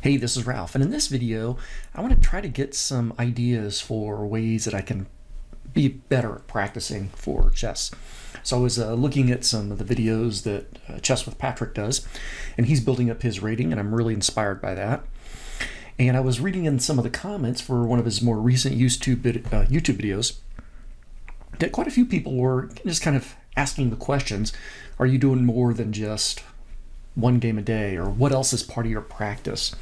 Hey, this is Ralph, and in this video, I want to try to get some ideas for ways that I can be better at practicing for chess. So I was looking at some of the videos that Chess with Patrick does, and he's building up his rating, and I'm really inspired by that. And I was reading in some of the comments for one of his more recent YouTube videos that quite a few people were just kind of asking the questions, are you doing more than just one game a day, or what else is part of your practice?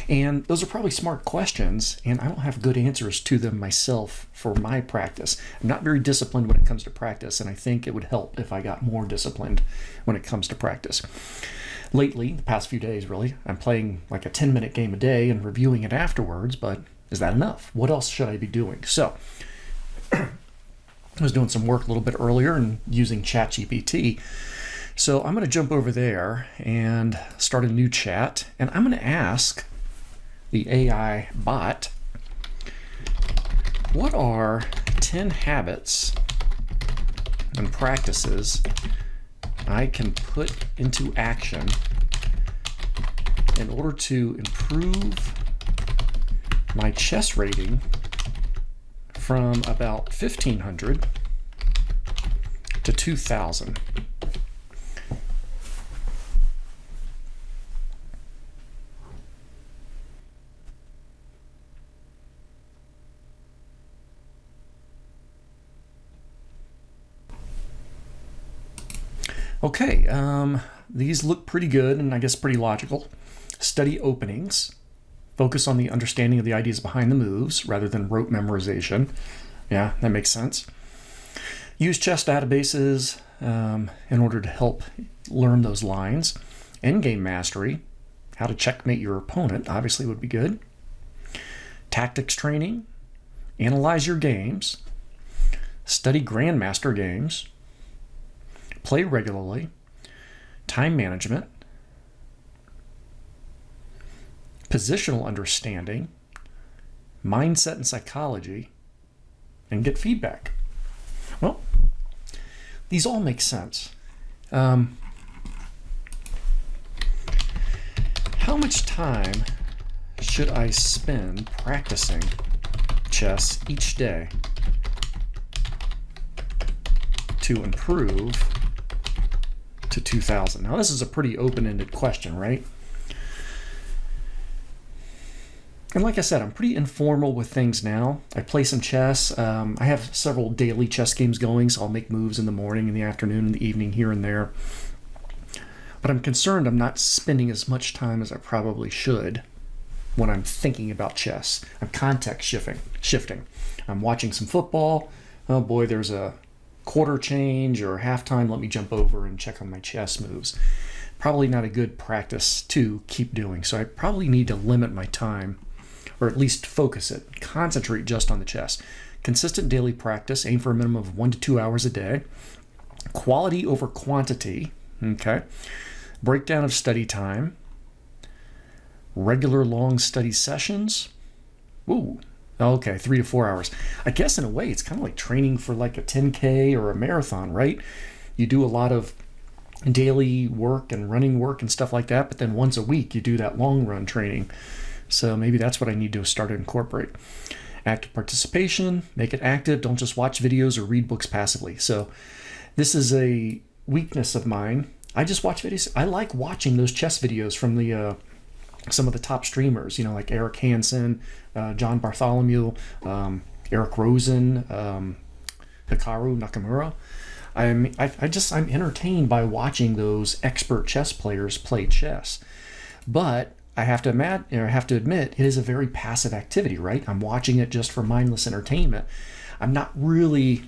And those are probably smart questions, and I don't have good answers to them myself for my practice. I'm not very disciplined when it comes to practice, and I think it would help if I got more disciplined when it comes to practice. Lately, the past few days really, I'm playing like a 10-minute game a day and reviewing it afterwards, but is that enough? What else should I be doing? So I was doing some work a little bit earlier and using ChatGPT. So I'm going to jump over there and start a new chat, and I'm going to ask the AI bot, what are 10 habits and practices I can put into action in order to improve my chess rating from about 1500 to 2000? Okay, these look pretty good and I guess pretty logical. Study openings. Focus on the understanding of the ideas behind the moves rather than rote memorization. Yeah, that makes sense. Use chess databases in order to help learn those lines. Endgame mastery. How to checkmate your opponent obviously would be good. Tactics training. Analyze your games. Study grandmaster games. Play regularly, time management, positional understanding, mindset and psychology, and get feedback. Well, these all make sense. How much time should I spend practicing chess each day to improve to 2000? Now this is a pretty open-ended question, right? And like I said, I'm pretty informal with things now. I play some chess. I have several daily chess games going, so I'll make moves in the morning, in the afternoon, in the evening, here and there. But I'm concerned I'm not spending as much time as I probably should when I'm thinking about chess. I'm context shifting. I'm watching some football. Oh boy, there's a quarter change or halftime, let me jump over and check on my chess moves. Probably not a good practice to keep doing. So I probably need to limit my time, or at least focus it, concentrate just on the chess. Consistent daily practice, aim for a minimum of 1 to 2 hours a day. Quality over quantity, okay. Breakdown of study time. Regular long study sessions. Ooh. Okay, 3 to 4 hours. I guess in a way it's kind of like training for like a 10K or a marathon, right? You do a lot of daily work and running work and stuff like that, but then once a week you do that long run training. So maybe that's what I need to start to incorporate. Active participation, make it active. Don't just watch videos or read books passively. So this is a weakness of mine. I just watch videos. I like watching those chess videos from the some of the top streamers, like Eric Hansen, John Bartholomew, Eric Rosen, Hikaru Nakamura. I'm entertained by watching those expert chess players play chess. But I have to admit, it is a very passive activity, right? I'm watching it just for mindless entertainment. I'm not really,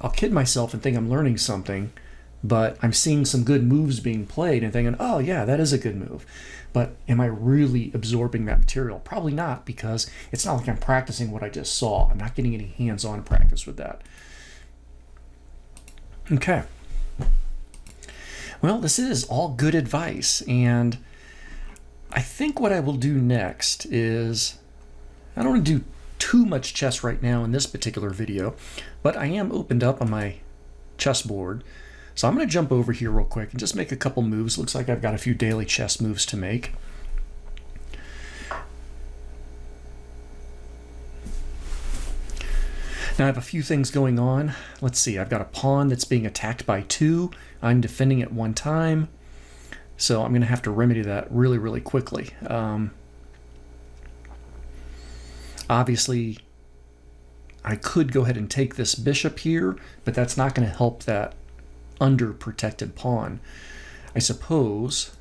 I'll kid myself and think I'm learning something, but I'm seeing some good moves being played and thinking, oh yeah, that is a good move. But am I really absorbing that material? Probably not, because it's not like I'm practicing what I just saw. I'm not getting any hands-on practice with that. Okay. Well, this is all good advice, and I think what I will do next is, I don't want to do too much chess right now in this particular video, but I am opened up on my chessboard. So I'm going to jump over here real quick and just make a couple moves. Looks like I've got a few daily chess moves to make. Now I have a few things going on. Let's see, I've got a pawn that's being attacked by 2. I'm defending at 1 time. So I'm going to have to remedy that really, really quickly. Obviously, I could go ahead and take this bishop here, but that's not going to help that under-protected pawn. I suppose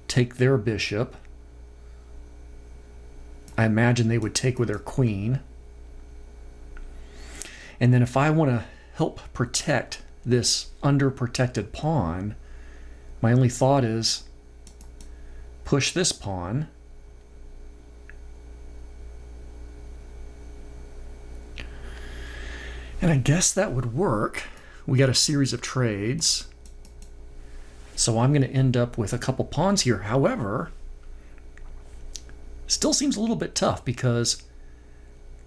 take their bishop. I imagine they would take with their queen. And then if I want to help protect this under-protected pawn, my only thought is push this pawn. And I guess that would work. We got a series of trades. So I'm going to end up with a couple pawns here. However, still seems a little bit tough because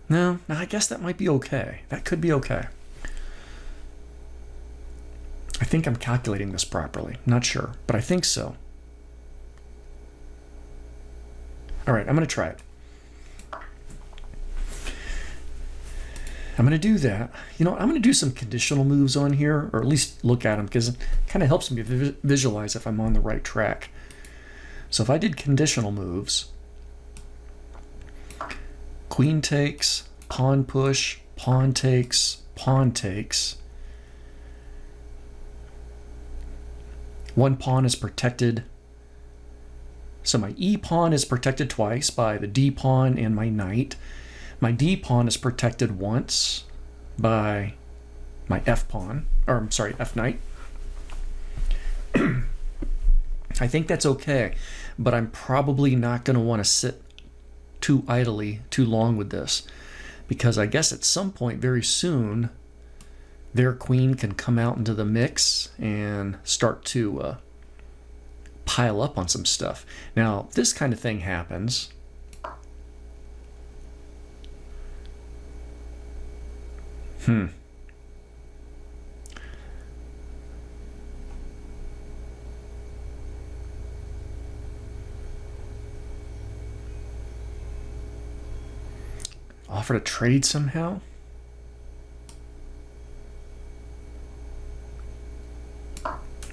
no, I guess that might be okay. That could be okay. I think I'm calculating this properly. Not sure, but I think so. All right, I'm going to try it. I'm going to do that. You know, I'm going to do some conditional moves on here, or at least look at them, because it kind of helps me visualize if I'm on the right track. So if I did conditional moves, queen takes, pawn push, pawn takes, pawn takes. One pawn is protected. So my E pawn is protected twice by the D pawn and my knight. My D pawn is protected once by my F pawn, or I'm sorry, F knight. I think that's okay, but I'm probably not going to want to sit too idly too long with this, because I guess at some point very soon their queen can come out into the mix and start to pile up on some stuff. Now, this kind of thing happens. Offer to trade somehow?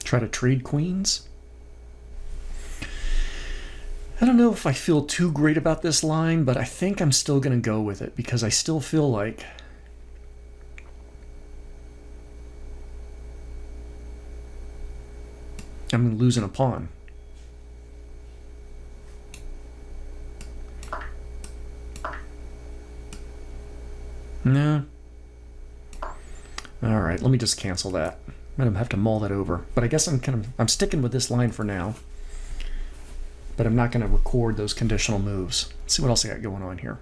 Try to trade queens? I don't know if I feel too great about this line, but I think I'm still going to go with it because I still feel like I'm losing a pawn. No. All right, let me just cancel that. I'm gonna have to mull that over. But I guess I'm sticking with this line for now. But I'm not gonna record those conditional moves. Let's see what else I got going on here.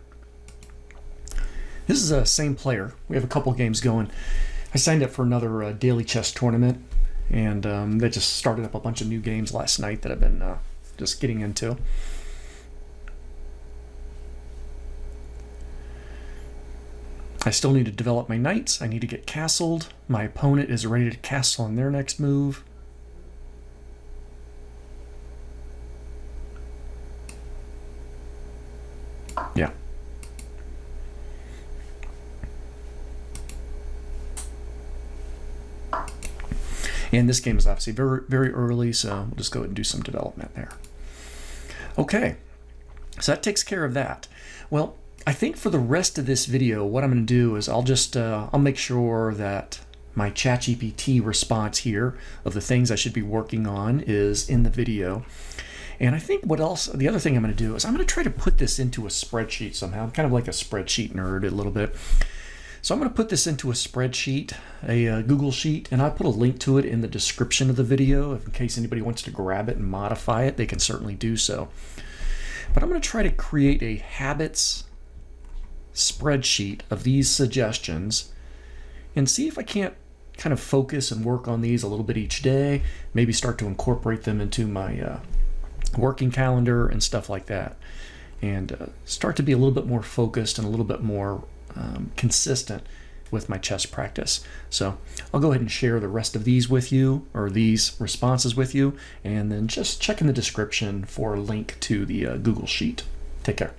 This is the same player. We have a couple games going. I signed up for another daily chess tournament, and they just started up a bunch of new games last night that I've been just getting into. I still need to develop my knights. I need to get castled. My opponent is ready to castle on their next move. Yeah. And this game is obviously very, very early, so we'll just go ahead and do some development there. Okay, so that takes care of that. Well, I think for the rest of this video, what I'm going to do is I'll make sure that my ChatGPT response here of the things I should be working on is in the video. And I think the other thing I'm going to do is I'm going to try to put this into a spreadsheet somehow. I'm kind of like a spreadsheet nerd a little bit. So I'm going to put this into a spreadsheet, a Google Sheet, and I'll put a link to it in the description of the video. In case anybody wants to grab it and modify it, they can certainly do so. But I'm going to try to create a habits spreadsheet of these suggestions and see if I can't kind of focus and work on these a little bit each day, maybe start to incorporate them into my working calendar and stuff like that, and start to be a little bit more focused and a little bit more consistent with my chess practice. So I'll go ahead and share the rest of these with you, or these responses with you, and then just check in the description for a link to the Google Sheet. Take care.